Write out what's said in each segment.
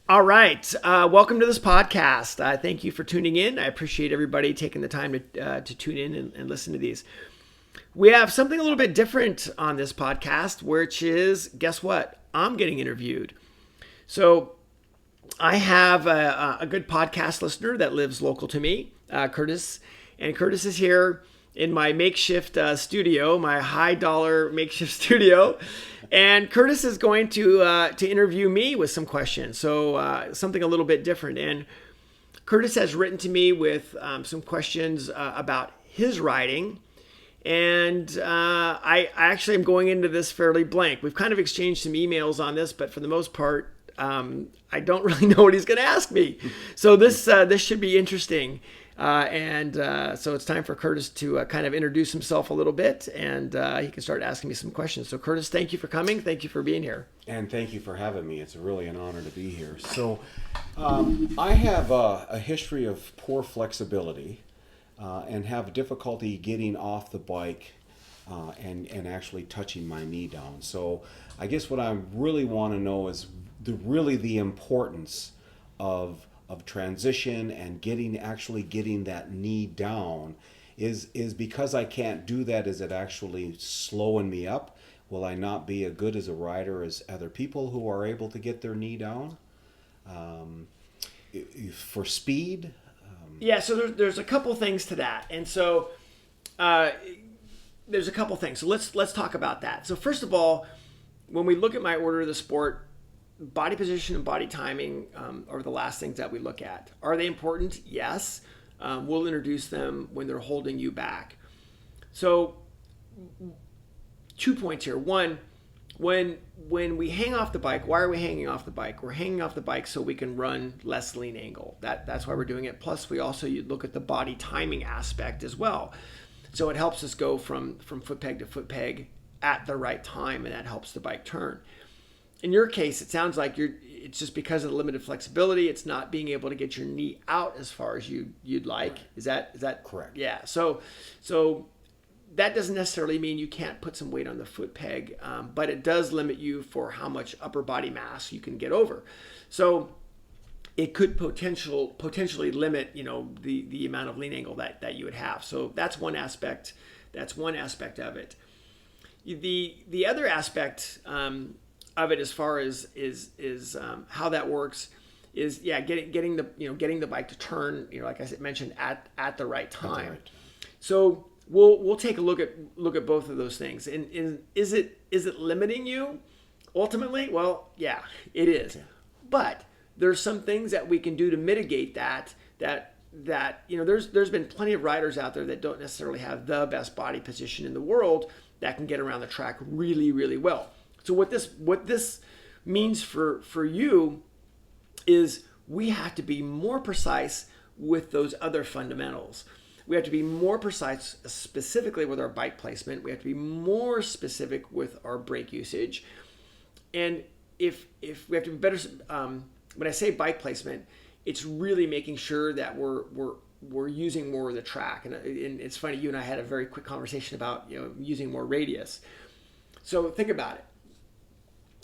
All right. Welcome to this podcast. Thank you for tuning in. I appreciate everybody taking the time to tune in and listen to these. We have something a little bit different on this podcast, which is, guess what? I'm getting interviewed. So I have a good podcast listener that lives local to me, Curtis. And Curtis is here in my makeshift studio, my high-dollar makeshift studio. And Curtis is going to interview me with some questions. So something a little bit different. And Curtis has written to me with some questions about his riding. And I actually am going into this fairly blank. We've kind of exchanged some emails on this, but for the most part, I don't really know what he's going to ask me. So this should be interesting. So it's time for Curtis to kind of introduce himself a little bit, and he can start asking me some questions. So Curtis, thank you for coming. Thank you for being here. And thank you for having me. It's really an honor to be here. So I have a history of poor flexibility and have difficulty getting off the bike and actually touching my knee down. So I guess what I really want to know is the importance of transition and getting that knee down. Is because I can't do that, is it actually slowing me up? Will I not be as good as a rider as other people who are able to get their knee down? For speed? Yeah, so there's a couple things to that. And so there's a couple things. So let's talk about that. So first of all, when we look at my order of the sport, body position and body timing are the last things that we look at. Are they important? Yes. We'll introduce them when they're holding you back. So 2 points here. One, when we hang off the bike, why are we hanging off the bike? We're hanging off the bike so we can run less lean angle. That's why we're doing it. Plus, we also look at the body timing aspect as well. So it helps us go from foot peg to foot peg at the right time, and that helps the bike turn. In your case, it sounds like it's just because of the limited flexibility. It's not being able to get your knee out as far as you'd like. Is that correct? Yeah. So that doesn't necessarily mean you can't put some weight on the foot peg, but it does limit you for how much upper body mass you can get over. So it could potentially limit the amount of lean angle that you would have. So that's one aspect. That's one aspect of it. The other aspect of it, as far as is how that works, is getting the bike to turn, like I mentioned, at the right time. Right. So we'll take a look at both of those things. And is it limiting you ultimately? Well, yeah, it is. Yeah. But there's some things that we can do to mitigate that there's been plenty of riders out there that don't necessarily have the best body position in the world that can get around the track really, really well. So what this means for you is we have to be more precise with those other fundamentals. We have to be more precise specifically with our bike placement. We have to be more specific with our brake usage. And if we have to be better, when I say bike placement, it's really making sure that we're using more of the track. And it's funny, you and I had a very quick conversation about using more radius. So think about it.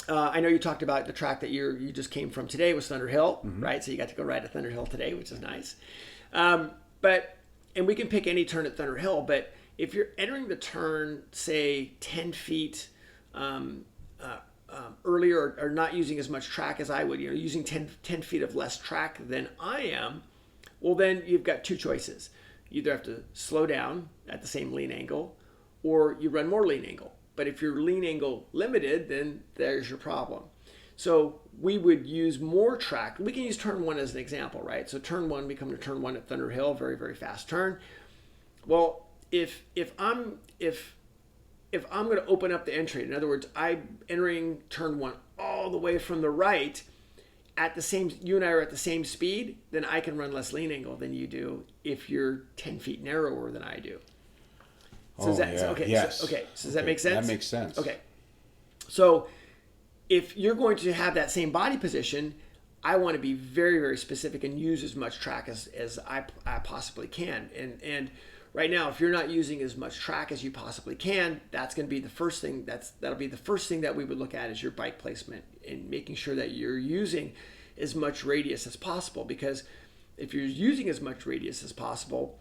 I know you talked about the track that you just came from today was Thunder Hill, mm-hmm. right? So you got to go ride at Thunder Hill today, which is nice. And we can pick any turn at Thunder Hill, but if you're entering the turn, say 10 feet earlier, or not using as much track as I would, using 10 feet of less track than I am, well, then you've got two choices. You either have to slow down at the same lean angle, or you run more lean angle. But if you're lean angle limited, then there's your problem. So we would use more track. We can use turn one as an example, right? So turn one, we come to turn one at Thunder Hill, very, very fast turn. Well, if I'm going to open up the entry, in other words, I'm entering turn one all the way from the right you and I are at the same speed, then I can run less lean angle than you do if you're 10 feet narrower than I do. So does that make sense? That makes sense. Okay. So if you're going to have that same body position, I want to be very, very specific and use as much track as I possibly can. And right now, if you're not using as much track as you possibly can, that's going to be the first thing. That'll be the first thing that we would look at is your bike placement and making sure that you're using as much radius as possible, because if you're using as much radius as possible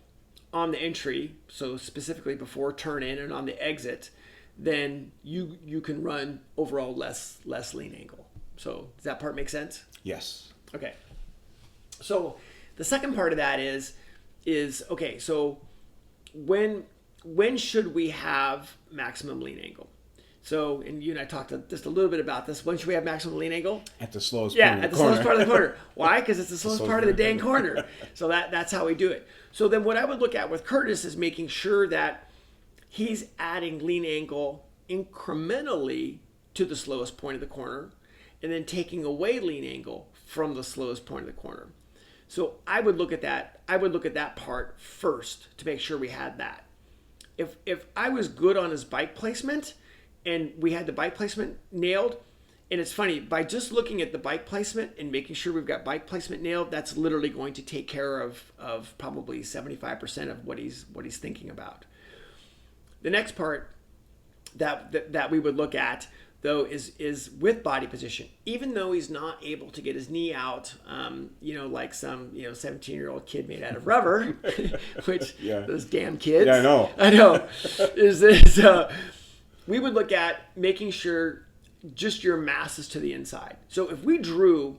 on the entry, so specifically before turn in and on the exit, then you can run overall less lean angle. So does that part make sense? Yes. Okay. So the second part of that is okay, so when should we have maximum lean angle? So, and you and I talked just a little bit about this. When should we have maximum lean angle? At the slowest Yeah, point at the slowest part of the corner. Why? Because it's the slowest part of the dang corner. So that's how we do it. So then what I would look at with Curtis is making sure that he's adding lean angle incrementally to the slowest point of the corner, and then taking away lean angle from the slowest point of the corner. So I would look at that. I would look at that part first to make sure we had that. If I was good on his bike placement and we had the bike placement nailed, and it's funny, by just looking at the bike placement and making sure we've got bike placement nailed, that's literally going to take care of probably 75% of what he's thinking about. The next part that we would look at, though, is with body position. Even though he's not able to get his knee out, like some 17-year-old kid made out of rubber, which those damn kids. Yeah, I know. We would look at making sure just your mass is to the inside. So if we drew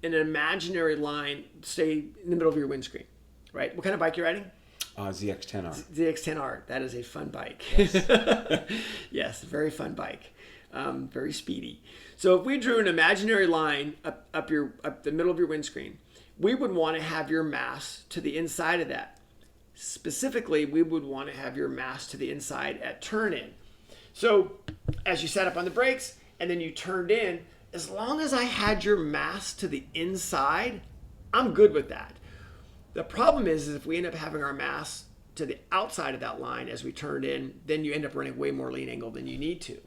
an imaginary line, say in the middle of your windscreen, right? What kind of bike are you riding? ZX10R. ZX10R. That is a fun bike. Yes, very fun bike. Very speedy. So if we drew an imaginary line up the middle of your windscreen, we would want to have your mass to the inside of that. Specifically, we would want to have your mass to the inside at turn in. So as you sat up on the brakes and then you turned in, as long as I had your mass to the inside, I'm good with that. The problem is if we end up having our mass to the outside of that line as we turned in, then you end up running way more lean angle than you need to.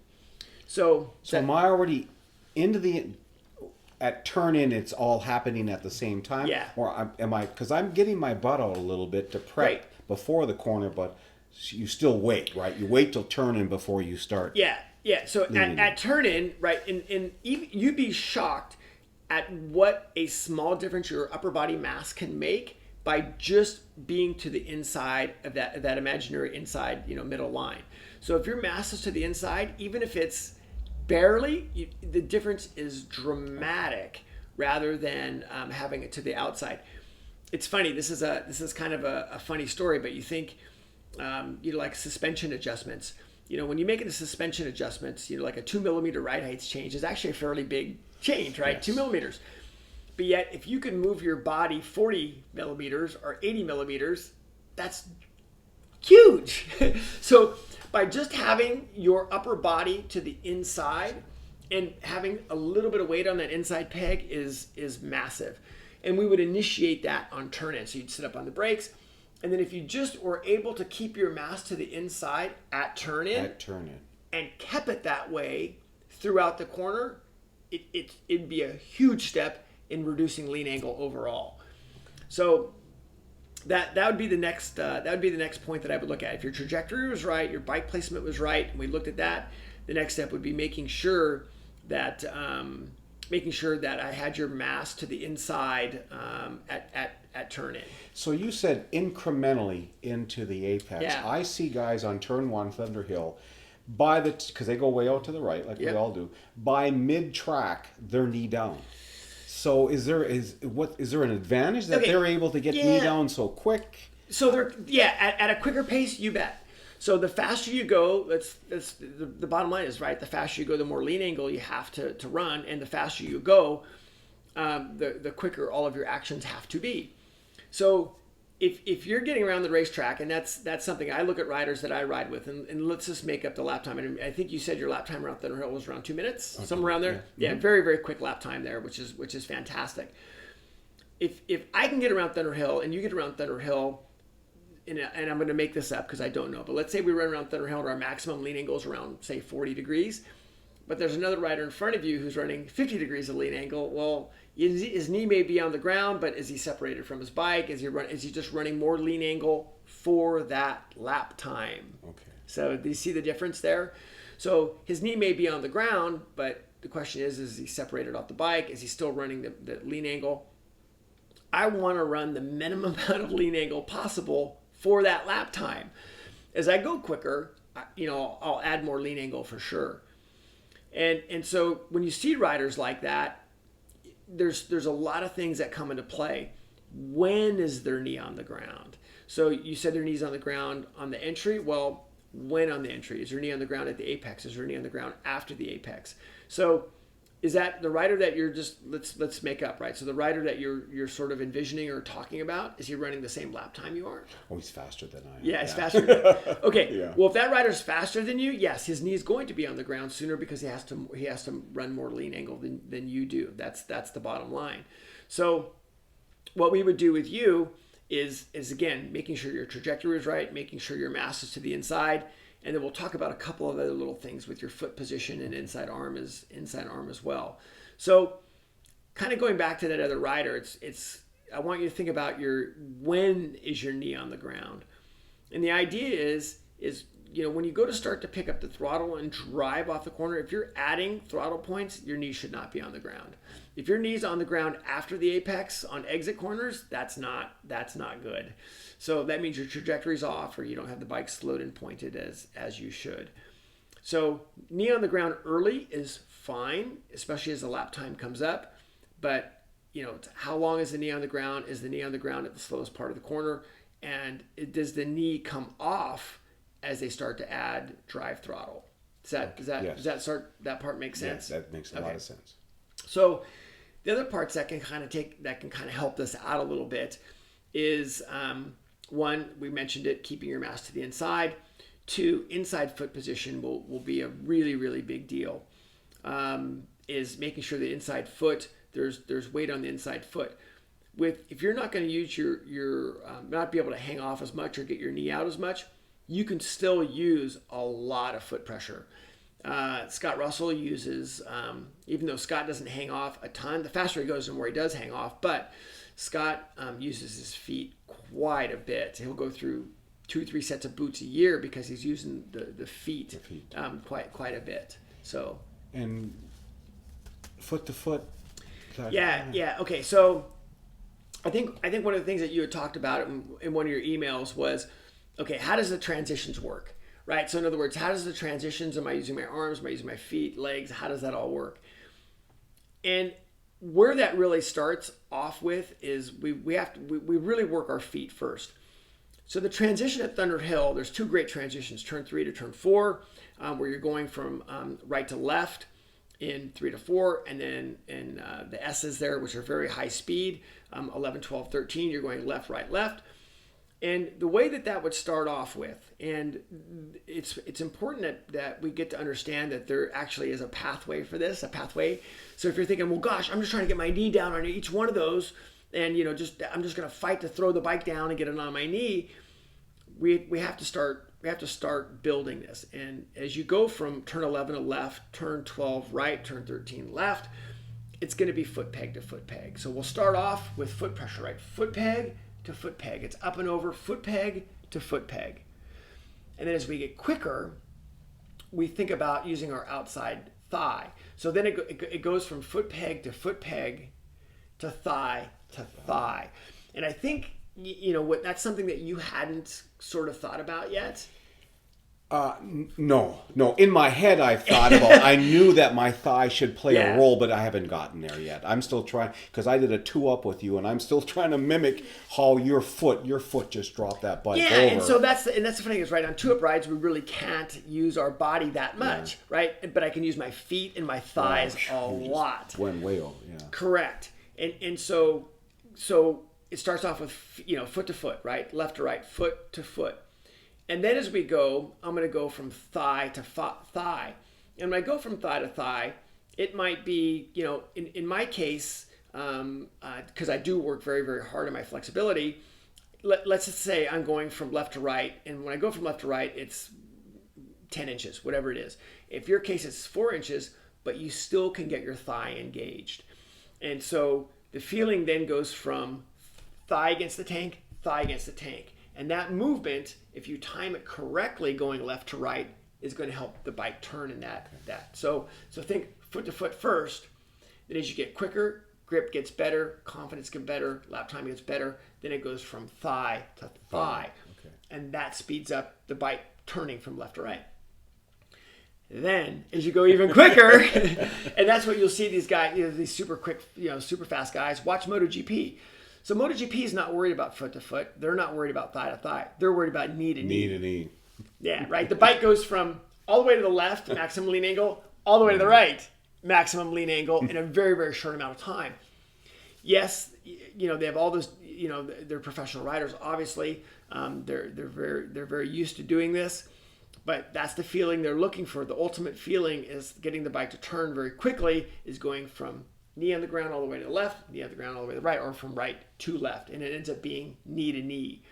So am I already at turn in? It's all happening at the same time. Yeah. Or am I? Because I'm getting my butt out a little bit to prep before the corner, but you still wait, right? You wait till turn in before you start. Yeah. So at turn in, right, and you'd be shocked at what a small difference your upper body mass can make by just being to the inside of that imaginary inside, middle line. So if your mass is to the inside, even if it's barely, the difference is dramatic rather than having it to the outside. It's funny. This is kind of a funny story, but you think, like suspension adjustments. When you make it a suspension adjustments, like a 2 millimeter ride heights change is actually a fairly big change, right? Yes. 2 millimeters. But yet, if you can move your body 40 millimeters or 80 millimeters, that's huge. So by just having your upper body to the inside and having a little bit of weight on that inside peg is massive. And we would initiate that on turn in. So you'd sit up on the brakes. And then if you just were able to keep your mass to the inside at turn in and kept it that way throughout the corner, it'd be a huge step in reducing lean angle overall. So that would be the next point that I would look at. If your trajectory was right, your bike placement was right, and we looked at that, the next step would be making sure that I had your mass to the inside at turn in. So you said incrementally into the apex. Yeah. I see guys on turn one, Thunder Hill, because they go way out to the right, like we all do. By mid-track, they're knee down. So is there an advantage that they're able to get knee down so quick? So at a quicker pace, you bet. So the faster you go, that's the bottom line is, right, the faster you go, the more lean angle you have to run, and the faster you go, the quicker all of your actions have to be. So if you're getting around the racetrack, and that's something I look at riders that I ride with, and let's just make up the lap time. And I think you said your lap time around Thunder Hill was around 2 minutes, somewhere around there. Yeah, very, very quick lap time there, which is fantastic. If I can get around Thunder Hill and you get around Thunder Hill, and I'm going to make this up because I don't know, but let's say we run around Thunder Hill and our maximum lean angle is around, say, 40 degrees, but there's another rider in front of you who's running 50 degrees of lean angle. Well, his knee may be on the ground, but is he separated from his bike? Is he just running more lean angle for that lap time? Okay. So do you see the difference there? So his knee may be on the ground, but the question is he separated off the bike? Is he still running the lean angle? I want to run the minimum amount of lean angle possible for that lap time. As I go quicker, I'll add more lean angle for sure. And so when you see riders like that, there's a lot of things that come into play. When is their knee on the ground? So you said their knee's on the ground on the entry. Well, when on the entry? Is their knee on the ground at the apex? Is their knee on the ground after the apex? So is that the rider that you're just, let's make up, right? So the rider that you're sort of envisioning or talking about, is he running the same lap time you are? Oh, he's faster than I am. Yeah, he's faster than you. Okay. Yeah. Well, if that rider's faster than you, yes, his knee is going to be on the ground sooner because he has to run more lean angle than you do. That's the bottom line. So what we would do with you is again making sure your trajectory is right, making sure your mass is to the inside, and then we'll talk about a couple of other little things with your foot position and inside arm as well. So kind of going back to that other rider, it's I want you to think about when is your knee on the ground. And the idea is when you go to start to pick up the throttle and drive off the corner, if you're adding throttle points, your knee should not be on the ground. If your knee's on the ground after the apex on exit corners, that's not good. So that means your trajectory's off, or you don't have the bike slowed and pointed as you should. So knee on the ground early is fine, especially as the lap time comes up. But how long is the knee on the ground? Is the knee on the ground at the slowest part of the corner? And does the knee come off as they start to add drive throttle? Does that part make sense? Yes, that makes a lot of sense. So the other parts that can kind of help us out a little bit is one, we mentioned it, keeping your mass to the inside. Two, inside foot position will be a really, really big deal. Is making sure the inside foot, there's weight on the inside foot. If you're not going to use your not be able to hang off as much or get your knee out as much, you can still use a lot of foot pressure. Scott Russell uses, even though Scott doesn't hang off a ton, the faster he goes and where he does hang off, but Scott uses his feet quite a bit. He'll go through 2-3 sets of boots a year because he's using the feet. Quite a bit. So and foot to foot. Yeah. Okay, so I think one of the things that you had talked about in one of your emails was, okay, how does the transitions work? Right? So in other words, how does the transitions, am I using my arms, am I using my feet, legs, how does that all work? And where that really starts off with is we really work our feet first. So the transition at Thunder Hill, there's two great transitions, turn 3 to turn 4, where you're going from right to left in 3 to 4, and then in the S's there, which are very high speed, 11, 12, 13, you're going left, right, left. And the way that would start off with, and it's important that we get to understand that there actually is a pathway for this, So if you're thinking, well, gosh, I'm just trying to get my knee down on each one of those, and I'm just going to fight to throw the bike down and get it on my knee, we have to start building this. And as you go from turn 11 to left, turn 12 right, turn 13 left, it's going to be foot peg to foot peg. So we'll start off with foot pressure, right? Foot peg to foot peg. It's up and over, foot peg to foot peg. And then as we get quicker, we think about using our outside thigh. So then it goes from foot peg to thigh to thigh. And I think, that's something that you hadn't sort of thought about yet. No. In my head, I've thought about. I knew that my thigh should play a role, but I haven't gotten there yet. I'm still trying, because I did a 2-up with you, and I'm still trying to mimic how your foot just dropped that bike over. And so that's the funny thing is, right, on 2-up rides, we really can't use our body that much, right? But I can use my feet and my thighs a lot. Went way over, yeah. Correct. And so it starts off with foot to foot, right, left to right, foot to foot. And then as we go, I'm going to go from thigh to thigh. And when I go from thigh to thigh, it might be, in my case, because I do work very, very hard on my flexibility, let's just say I'm going from left to right. And when I go from left to right, it's 10 inches, whatever it is. If your case, it's 4 inches, but you still can get your thigh engaged. And so the feeling then goes from thigh against the tank, thigh against the tank. And that movement, if you time it correctly going left to right, is going to help the bike turn in that. So think foot to foot first. Then as you get quicker, grip gets better, confidence gets better, lap time gets better. Then it goes from thigh to thigh. Okay. And that speeds up the bike turning from left to right. Then, as you go even quicker, and that's what you'll see these guys, these super quick, super fast guys, watch MotoGP. So MotoGP is not worried about foot to foot. They're not worried about thigh to thigh. They're worried about knee to knee. Knee to knee. Yeah, right. The bike goes from all the way to the left, maximum lean angle, all the way to the right, maximum lean angle in a very, very short amount of time. Yes, they have all those, they're professional riders, obviously. They're very used to doing this. But that's the feeling they're looking for. The ultimate feeling is getting the bike to turn very quickly, is going from knee on the ground all the way to the left, knee on the ground all the way to the right, or from right to left. And it ends up being knee to knee.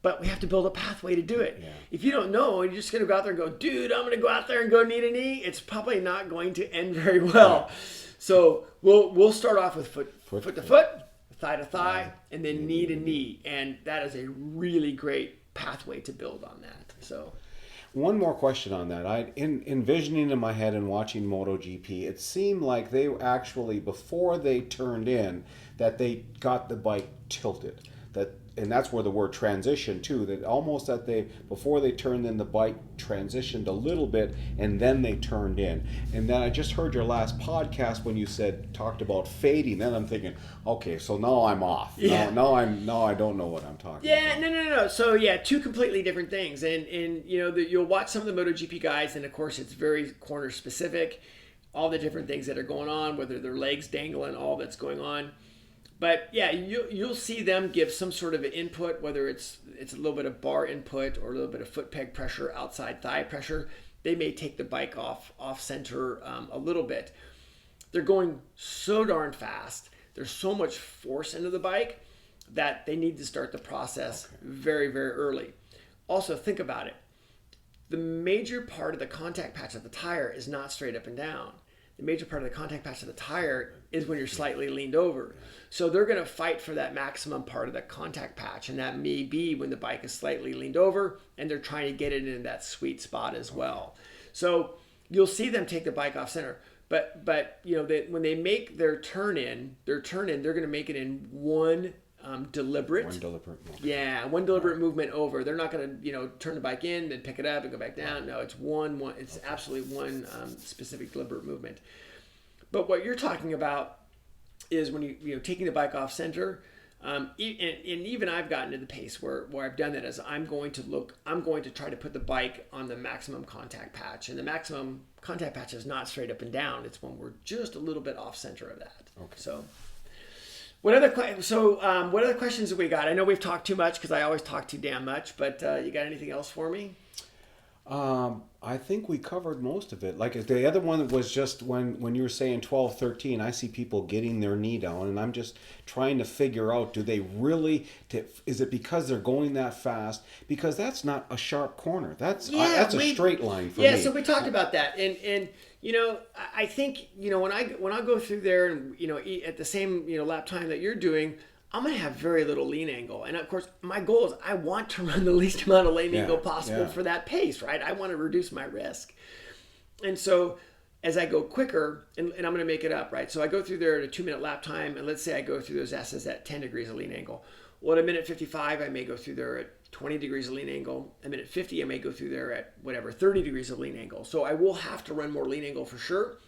But we have to build a pathway to do it. Yeah. If you don't know, and you're just going to go out there and go, dude, I'm going to go out there and go knee to knee, it's probably not going to end very well. Yeah. So we'll start off with foot to foot, thigh to thigh, and then knee to knee. And that is a really great pathway to build on that. So. One more question on that. Envisioning in my head and watching MotoGP, it seemed like they actually, before they turned in, that they got the bike tilted. And that's where the word transition too, that almost that before they turned in, the bike transitioned a little bit and then they turned in. And then I just heard your last podcast when you talked about fading. Then I'm thinking, okay, so now I'm off. Yeah. Now I don't know what I'm talking about. Yeah, no. So yeah, two completely different things. And you'll watch some of the MotoGP guys, and of course it's very corner specific, all the different things that are going on, whether their legs dangling, all that's going on. But yeah, you'll see them give some sort of input, whether it's a little bit of bar input or a little bit of foot peg pressure, outside thigh pressure. They may take the bike off center a little bit. They're going so darn fast. There's so much force into the bike that they need to start the process very, very early. Also, think about it. The major part of the contact patch of the tire is not straight up and down. The major part of the contact patch of the tire is when you're slightly leaned over. So they're going to fight for that maximum part of the contact patch, and that may be when the bike is slightly leaned over and they're trying to get it in that sweet spot as well. So you'll see them take the bike off center, but when they make their turn in, they're going to make it in one deliberate movement. Yeah, one deliberate movement over. They're not going to turn the bike in, then pick it up and go back down. No, it's one. It's absolutely one specific deliberate movement. But what you're talking about is when you taking the bike off center. And even I've gotten to the pace where I've done that, is I'm going to try to put the bike on the maximum contact patch, and the maximum contact patch is not straight up and down. It's when we're just a little bit off center of that. Okay. So. What other questions have we got? I know we've talked too much because I always talk too damn much, but you got anything else for me? I think we covered most of it. Like the other one was just when you were saying 12, 13, I see people getting their knee down, and I'm just trying to figure out, do they really, is it because they're going that fast? Because that's not a sharp corner. That's a straight line for me. Yeah, so we talked about that. And I think, when I go through there and, at the same, lap time that you're doing, I'm going to have very little lean angle. And of course, my goal is I want to run the least amount of lean angle possible for that pace, right? I want to reduce my risk. And so as I go quicker, and I'm going to make it up, right? So I go through there at a 2-minute lap time, and let's say I go through those S's at 10 degrees of lean angle. Well, at a minute 55, I may go through there at 20 degrees of lean angle. A minute 50, I may go through there at 30 degrees of lean angle. So I will have to run more lean angle for sure.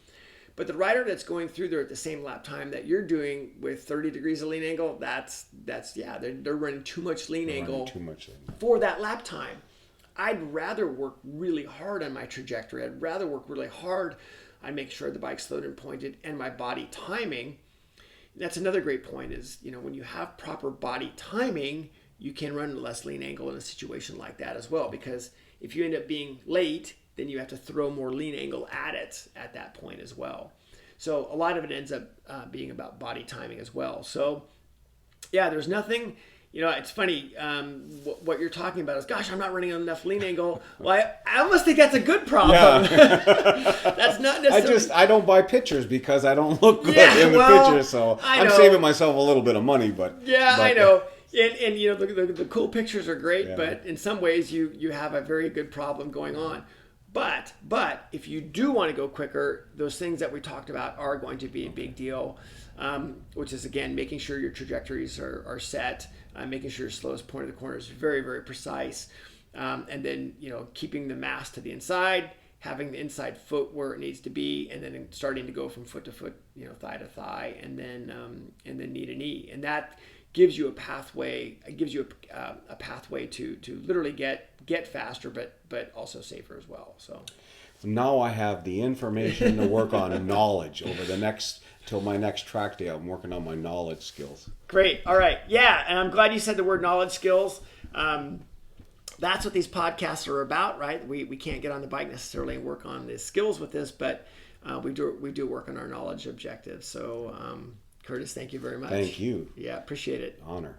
But the rider that's going through there at the same lap time that you're doing with 30 degrees of lean angle, they're running too much lean angle for that lap time. I'd rather work really hard on my trajectory. I'd rather work really hard on making sure the bike's slowed and pointed, and my body timing. That's another great point is, when you have proper body timing, you can run less lean angle in a situation like that as well. Because if you end up being late, then you have to throw more lean angle at it at that point as well. So a lot of it ends up being about body timing as well. So yeah, there's nothing, it's funny, what you're talking about is, gosh, I'm not running enough lean angle. Well, I almost think that's a good problem. Yeah. That's not necessarily. I don't buy pictures because I don't look good in the pictures. So I'm saving myself a little bit of money, but. Yeah, I know. And the cool pictures are great, but in some ways you have a very good problem going on. But if you do want to go quicker, those things that we talked about are going to be a big deal, which is, again, making sure your trajectories are set, making sure your slowest point of the corner is very, very precise, and then, keeping the mass to the inside, having the inside foot where it needs to be, and then starting to go from foot to foot, thigh to thigh, and then knee to knee. And that gives you a pathway. It gives you a pathway to literally get faster, but also safer as well. So now I have the information to work on and knowledge over till my next track day. I'm working on my knowledge skills. Great. All right. Yeah, and I'm glad you said the word knowledge skills. That's what these podcasts are about, right? We can't get on the bike necessarily and work on the skills with this, but we do work on our knowledge objectives. So, Curtis, thank you very much. Thank you. Yeah, appreciate it. Honor.